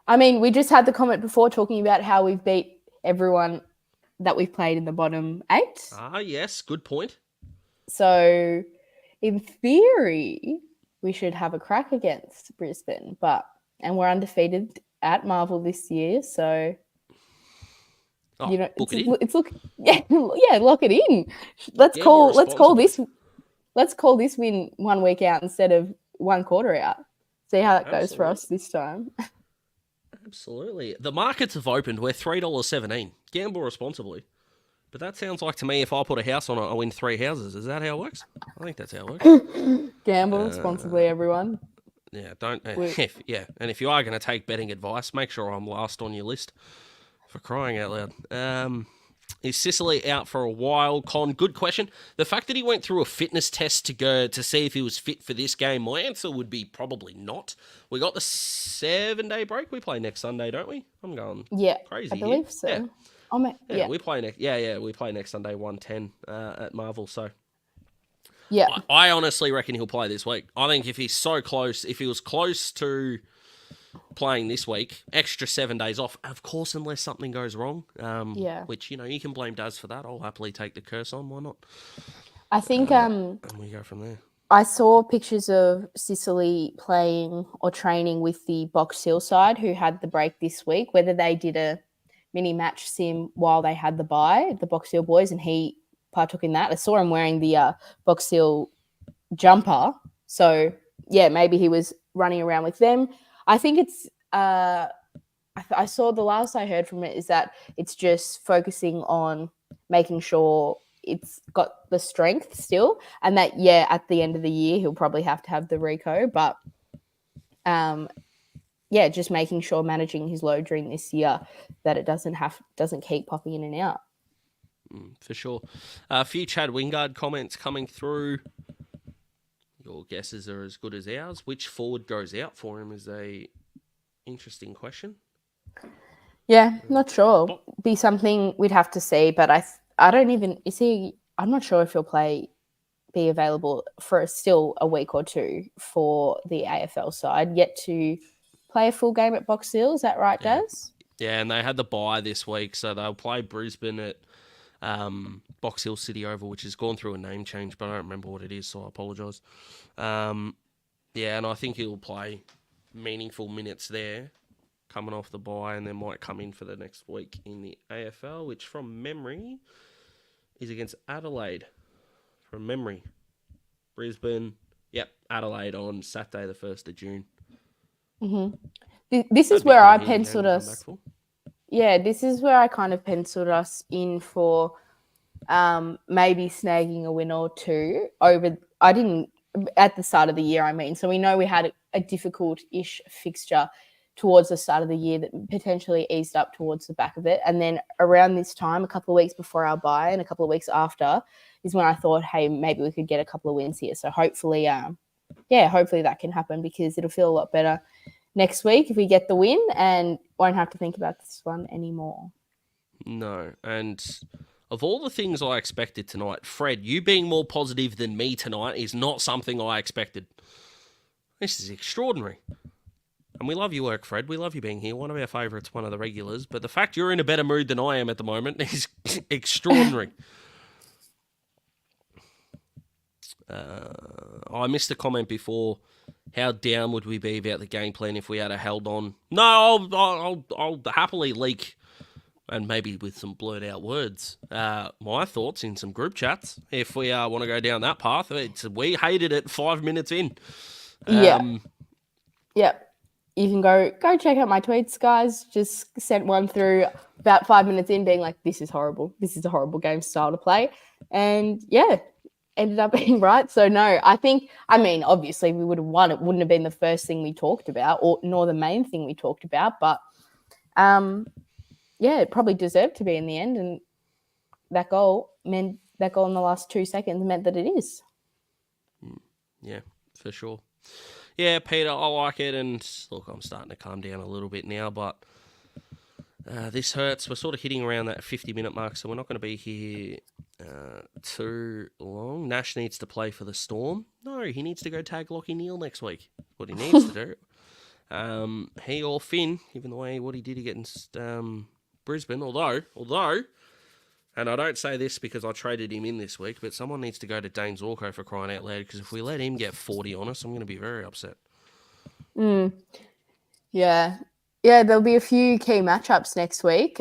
I mean, we just had the comment before talking about how we've beat everyone that we've played in the bottom 8. Ah, yes. Good point. So, in theory, we should have a crack against Brisbane, and we're undefeated at Marvel this year, so book it in. It's look lock it in. Let's call this win 1 week out instead of 1 quarter out. See how that goes for us this time. Absolutely. The markets have opened. We're $3.17. Gamble responsibly. But that sounds like to me, if I put a house on it, I win 3 houses. Is that how it works? I think that's how it works. Gamble responsibly, everyone. Yeah, don't. And if you are going to take betting advice, make sure I'm last on your list. For crying out loud. Is Sicily out for a while? Con, good question. The fact that he went through a fitness test to see if he was fit for this game, my answer would be probably not. We got the 7-day break. We play next Sunday, don't we? I'm going crazy. I believe so. Yeah. We play next. We play next Sunday 1:10 at Marvel. So. Yeah, I honestly reckon he'll play this week. I think if he was close to playing this week, extra 7 days off, of course, unless something goes wrong. Which, you can blame Daz for that. I'll happily take the curse on. Why not? I think and we go from there. I saw pictures of Sicily playing or training with the Box Hill side who had the break this week, whether they did a mini match sim while they had the bye, the Box Hill boys, and he partook in that. I saw him wearing the Box Hill jumper. So, maybe he was running around with them. I think it's... I saw the last I heard from it is that it's just focusing on making sure it's got the strength still, and that, at the end of the year, he'll probably have to have the Rico. But, just making sure managing his load during this year that it doesn't keep popping in and out. For sure. A few Chad Wingard comments coming through. Your guesses are as good as ours. Which forward goes out for him is a interesting question. Yeah, not sure. Be something we'd have to see, but I don't even... I'm not sure if he'll be available for still a week or 2 for the AFL side, yet to play a full game at Box Hill. Is that right, Daz? Yeah, and they had the bye this week, so they'll play Brisbane at Box Hill City Oval, which has gone through a name change, but I don't remember what it is, so I apologise. And I think he'll play meaningful minutes there, coming off the bye, and then might come in for the next week in the AFL, which from memory is against Adelaide. From memory. Brisbane, Adelaide on Saturday the 1st of June. Mm-hmm. This is where I penciled us. Yeah, this is where I kind of penciled us in for maybe snagging a win or 2 over. I didn't at the start of the year, I mean. So we know we had a difficult-ish fixture towards the start of the year that potentially eased up towards the back of it. And then around this time, a couple of weeks before our bye and a couple of weeks after, is when I thought, hey, maybe we could get a couple of wins here. So hopefully, hopefully that can happen, because it'll feel a lot better next week if we get the win and won't have to think about this one anymore. No, and of all the things I expected tonight, Fred, you being more positive than me tonight is not something I expected. This is extraordinary. And we love your work, Fred. We love you being here. One of our favourites, one of the regulars. But the fact you're in a better mood than I am at the moment is extraordinary. I missed a comment before. How down would we be about the game plan if we had held on? No, I'll happily leak, and maybe with some blurred out words, my thoughts in some group chats if we want to go down that path. We hated it 5 minutes in. Yep. You can go check out my tweets, guys. Just sent one through about 5 minutes in being like, this is horrible. This is a horrible game style to play. And ended up being right. So no, obviously we would have won. It wouldn't have been the first thing we talked about, nor the main thing we talked about. But it probably deserved to be in the end. And that goal in the last 2 seconds meant that it is. Yeah, for sure. Yeah, Peter, I like it, and look, I'm starting to calm down a little bit now, but this hurts. We're sort of hitting around that 50-minute mark, so we're not going to be here too long. Nash needs to play for the Storm. No, he needs to go tag Lockie Neal next week. What he needs to do. He or Finn, even the way what he did against Brisbane, although, and I don't say this because I traded him in this week, but someone needs to go to Dane Zorko for crying out loud, because if we let him get 40 on us, I'm going to be very upset. Yeah, there'll be a few key matchups next week.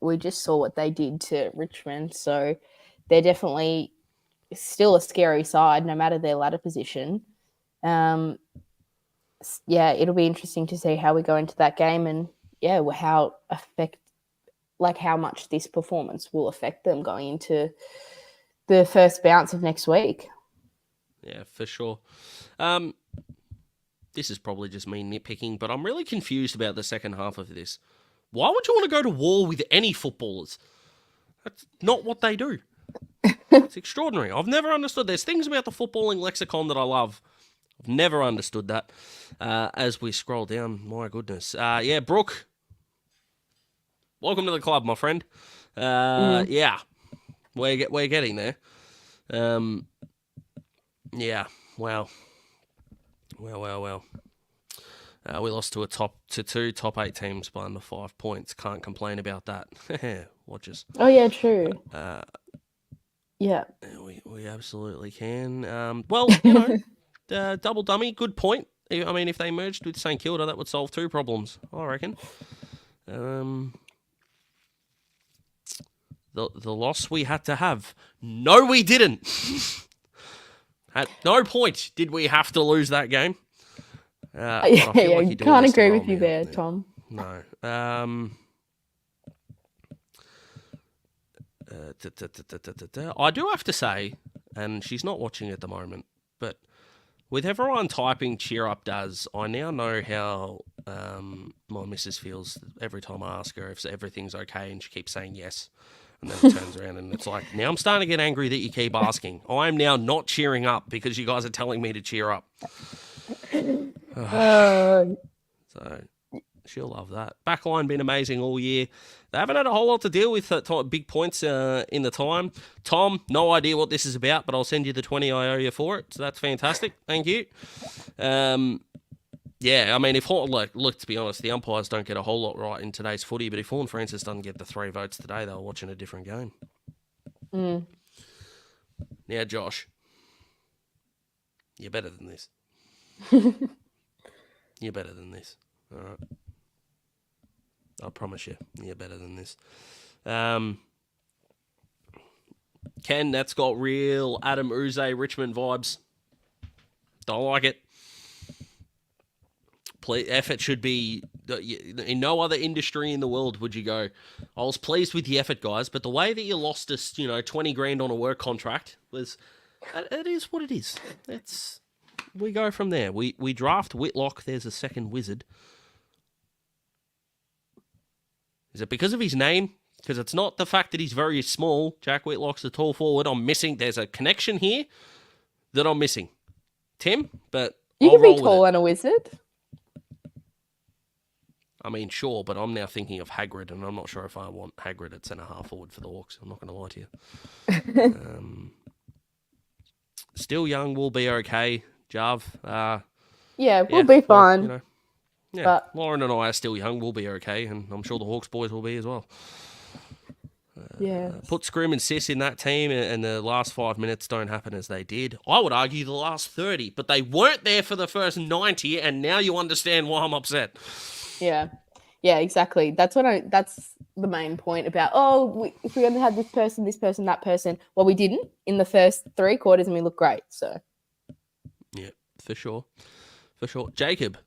We just saw what they did to Richmond, so they're definitely still a scary side, no matter their ladder position. It'll be interesting to see how we go into that game, and how much this performance will affect them going into the first bounce of next week. Yeah, for sure. This is probably just me nitpicking, but I'm really confused about the second half of this. Why would you want to go to war with any footballers? That's not what they do. It's extraordinary. I've never understood. There's things about the footballing lexicon that I love. I've never understood that. As we scroll down, my goodness. Brooke. Welcome to the club, my friend. Yeah, we're getting there. Well. We lost to two top 8 teams by under 5 points. Can't complain about that. Watch us. Oh yeah, true. We absolutely can. Double dummy, good point. I mean, if they merged with St Kilda, that would solve 2 problems, I reckon. The loss we had to have. No, we didn't. At no point did we have to lose that game. Can't agree with you there, Tom. No. I do have to say, and she's not watching at the moment, but with everyone typing cheer up Daz, I now know how my missus feels every time I ask her if everything's okay, and she keeps saying yes. And then it turns around and it's like, now I'm starting to get angry that you keep asking. I'm now not cheering up because you guys are telling me to cheer up. So she'll love that. Backline been amazing all year. They haven't had a whole lot to deal with big points in the time. Tom, no idea what this is about, but I'll send you the 20 I owe you for it. So that's fantastic. Thank you. If look, to be honest, the umpires don't get a whole lot right in today's footy, but if Horn Francis doesn't get the 3 votes today, they're watching a different game. Now, Josh, you're better than this. You're better than this. All right. I promise you're better than this. Ken, that's got real Adam Uze Richmond vibes. Don't like it. Effort should be, in no other industry in the world would you go, I was pleased with the effort, guys, but the way that you lost us, $20 grand on a work contract was It is what it is. We go from there. We draft Whitlock. There's a second wizard. Is it because of his name? Because it's not the fact that he's very small. Jack Whitlock's a tall forward. I'm missing. There's a connection here that I'm missing. Tim, but You I'll can be roll with tall it. and a wizard. I mean, sure, but I'm now thinking of Hagrid, and I'm not sure if I want Hagrid at centre half forward for the Hawks. I'm not going to lie to you. Still young, we'll be okay. Jav, Yeah, we'll be fine. You know, yeah, but... Lauren and I are still young, we'll be okay, and I'm sure the Hawks boys will be as well. Put Scrim and Sis in that team, and the last 5 minutes don't happen as they did. I would argue the last 30, but they weren't there for the first 90, and now you understand why I'm upset. Yeah, exactly. That's the main point about, if we only had this person, that person. Well, we didn't in the first 3 quarters, and we look great. So, yeah, for sure. Jacob.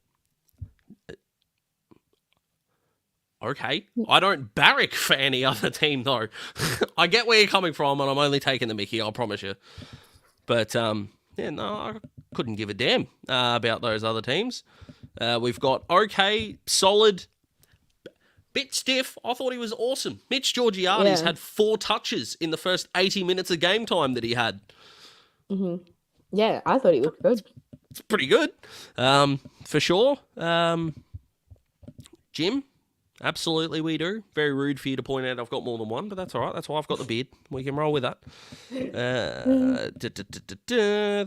Okay, I don't barrack for any other team though. I get where you're coming from, and I'm only taking the mickey, I promise you. But I couldn't give a damn about those other teams. We've got okay, solid, bit stiff. I thought he was awesome. Mitch Georgiades had 4 touches in the first 80 minutes of game time that he had. Mm-hmm. Yeah, I thought he looked good. It's pretty good, for sure. Jim. Absolutely, we do. Very rude for you to point out I've got more than one, but that's all right. That's why I've got the beard. We can roll with that.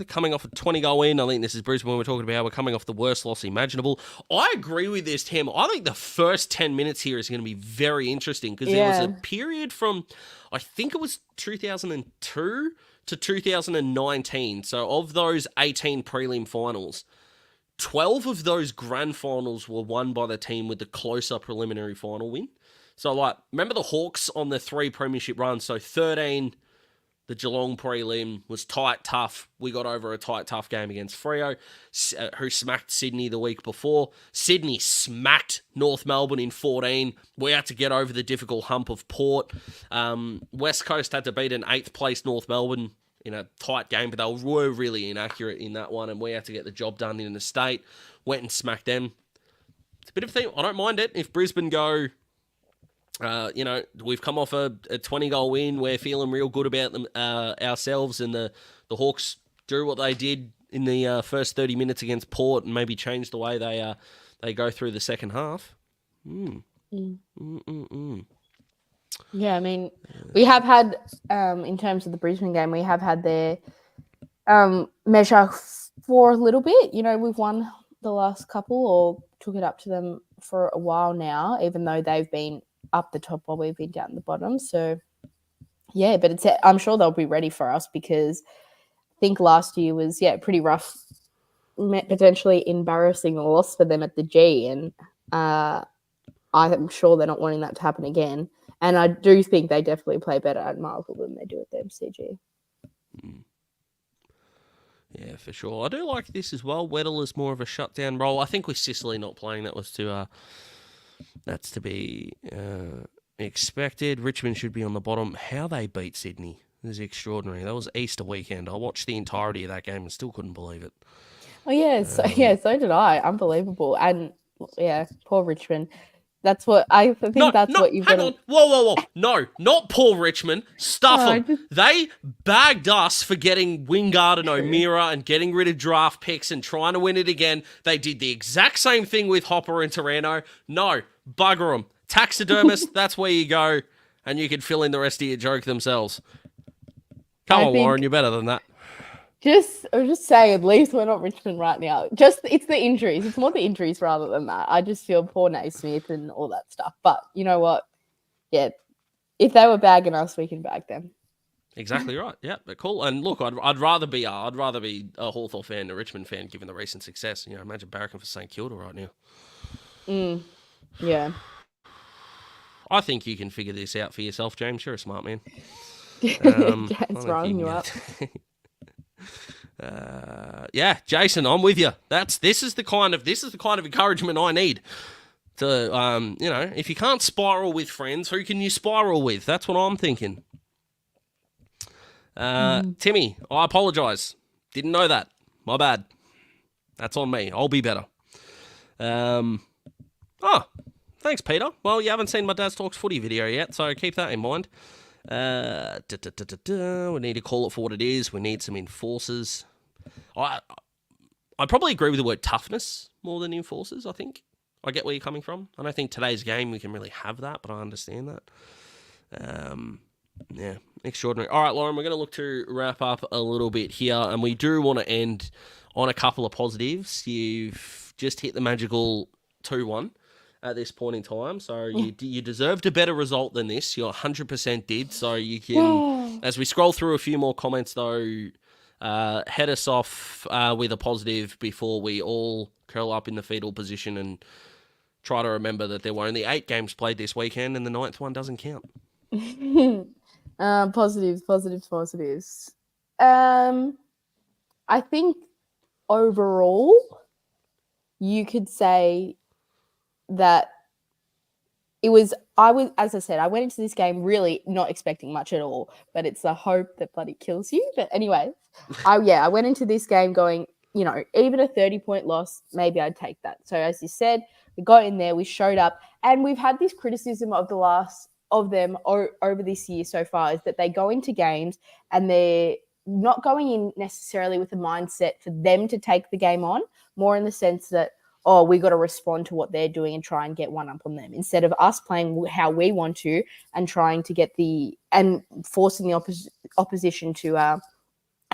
Coming off a 20-goal win. I think this is Brisbane we're talking about. We're coming off the worst loss imaginable. I agree with this, Tim. I think the first 10 minutes here is going to be very interesting because there was a period from, I think it was 2002 to 2019. So of those 18 prelim finals, 12 of those grand finals were won by the team with the closer preliminary final win. So, remember the Hawks on the 3 premiership runs? So, 13, the Geelong prelim was tight, tough. We got over a tight, tough game against Freo, who smacked Sydney the week before. Sydney smacked North Melbourne in 14. We had to get over the difficult hump of Port. West Coast had to beat an 8th place North Melbourne in a tight game, but they were really inaccurate in that one, and we had to get the job done in the state. Went and smacked them. It's a bit of a thing. I don't mind it. If Brisbane go, we've come off a 20-goal win. We're feeling real good about them ourselves, and the Hawks do what they did in the first 30 minutes against Port and maybe change the way they go through the second half. Yeah, I mean, we have had, in terms of the Brisbane game, we have had their measure for a little bit. You know, we've won the last couple or took it up to them for a while now, even though they've been up the top while we've been down the bottom. So, yeah, but I'm sure they'll be ready for us because I think last year was, pretty rough, potentially embarrassing loss for them at the G. And I'm sure they're not wanting that to happen again. And I do think they definitely play better at Marvel than they do at the MCG. Yeah, for sure. I do like this as well. Weddle is more of a shutdown role. I think with Sicily not playing, that's to be expected. Richmond should be on the bottom. How they beat Sydney is extraordinary. That was Easter weekend. I watched the entirety of that game and still couldn't believe it. Oh yeah, so did I. Unbelievable. And poor Richmond. That's what I think. What you've got. Whoa! No, not poor Richmond. Stuff them. They bagged us for getting Wingard and O'Meara and getting rid of draft picks and trying to win it again. They did the exact same thing with Hopper and Taranto. No, bugger them. Taxidermist. That's where you go, and you can fill in the rest of your joke themselves. Come on, Lauren, you're better than that. I'm just saying, at least we're not Richmond right now. It's the injuries. It's more the injuries rather than that. I just feel poor Naismith and all that stuff. But you know what? Yeah, if they were bagging us, we can bag them. Exactly right. Yeah, but cool. And look, I'd rather be a Hawthorn fan than a Richmond fan, given the recent success. You know, imagine barracking for St Kilda right now. Yeah. I think you can figure this out for yourself, James. You're a smart man. It's riling you up. Jason, I'm with you. This is the kind of encouragement I need. To if you can't spiral with friends, who can you spiral with? That's what I'm thinking. Timmy, I apologise. Didn't know that. My bad. That's on me. I'll be better. Thanks, Peter. Well, you haven't seen my Daz Talks footy video yet, so keep that in mind. We need to call it for what it is. We need some enforcers. I probably agree with the word toughness more than enforcers, I think. I get where you're coming from. I don't think today's game we can really have that, but I understand that. Yeah, extraordinary. All right, Lauren, we're going to look to wrap up a little bit here, and we do want to end on a couple of positives. You've just hit the magical 2-1 at this point in time, so you deserved a better result than this. You 100% did, so you can, as we scroll through a few more comments, though, head us off with a positive before we all curl up in the fetal position and try to remember that there were only 8 games played this weekend and the 9th one doesn't count. Positives. I think overall, you could say that as I said, I went into this game really not expecting much at all, but it's the hope that bloody kills you. But anyway, I went into this game going, even a 30-point loss, maybe I'd take that. So as you said, we got in there, we showed up, and we've had this criticism of them over this year so far is that they go into games and they're not going in necessarily with a mindset for them to take the game on, more in the sense that, we got to respond to what they're doing and try and get one up on them, instead of us playing how we want to and trying to get and forcing the opposition to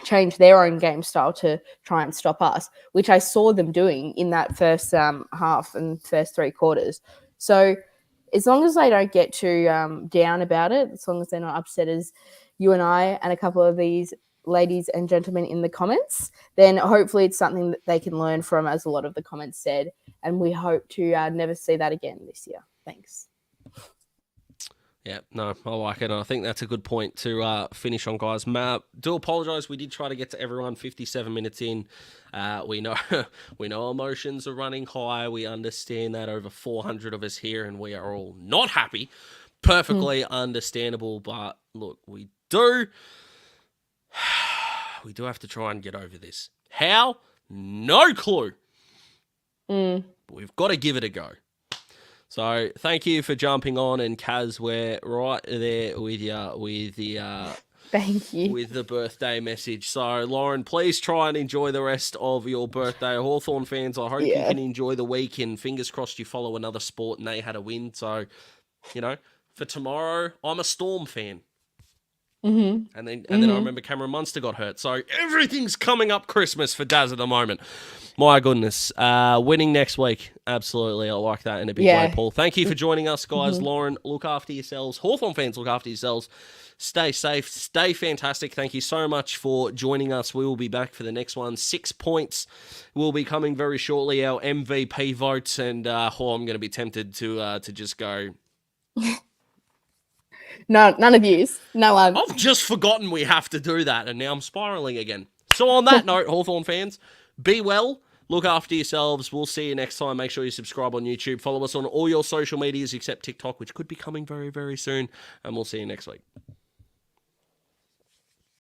change their own game style to try and stop us, which I saw them doing in that first half and first 3 quarters. So as long as they don't get too down about it, as long as they're not upset as you and I and a couple of these ladies and gentlemen in the comments, then hopefully it's something that they can learn from, as a lot of the comments said, and we hope to never see that again this year. Thanks. Yeah, no, I like it. And I think that's a good point to finish on, guys. Do apologise. We did try to get to everyone 57 minutes in. We know emotions are running high. We understand that, over 400 of us here, and we are all not happy. Perfectly understandable. But look, we do have to try and get over this. How? No clue. But we've got to give it a go. So thank you for jumping on, and Kaz, we're right there with you with the thank you with the birthday message. So Lauren, please try and enjoy the rest of your birthday. Hawthorn fans, I hope you can enjoy the week, and fingers crossed you follow another sport and they had a win. So, for tomorrow, I'm a Storm fan. Mm-hmm. And then I remember Cameron Munster got hurt. So everything's coming up Christmas for Daz at the moment. My goodness. Winning next week. Absolutely. I like that in a big way, Paul. Thank you for joining us, guys. Lauren, look after yourselves. Hawthorn fans, look after yourselves. Stay safe. Stay fantastic. Thank you so much for joining us. We will be back for the next one. 6 points will be coming very shortly. Our MVP votes. And I'm going to be tempted to just go... No, none of yous. No one. I've just forgotten we have to do that, and now I'm spiraling again. So on that note, Hawthorn fans, be well, look after yourselves. We'll see you next time. Make sure you subscribe on YouTube. Follow us on all your social medias except TikTok, which could be coming very, very soon. And we'll see you next week.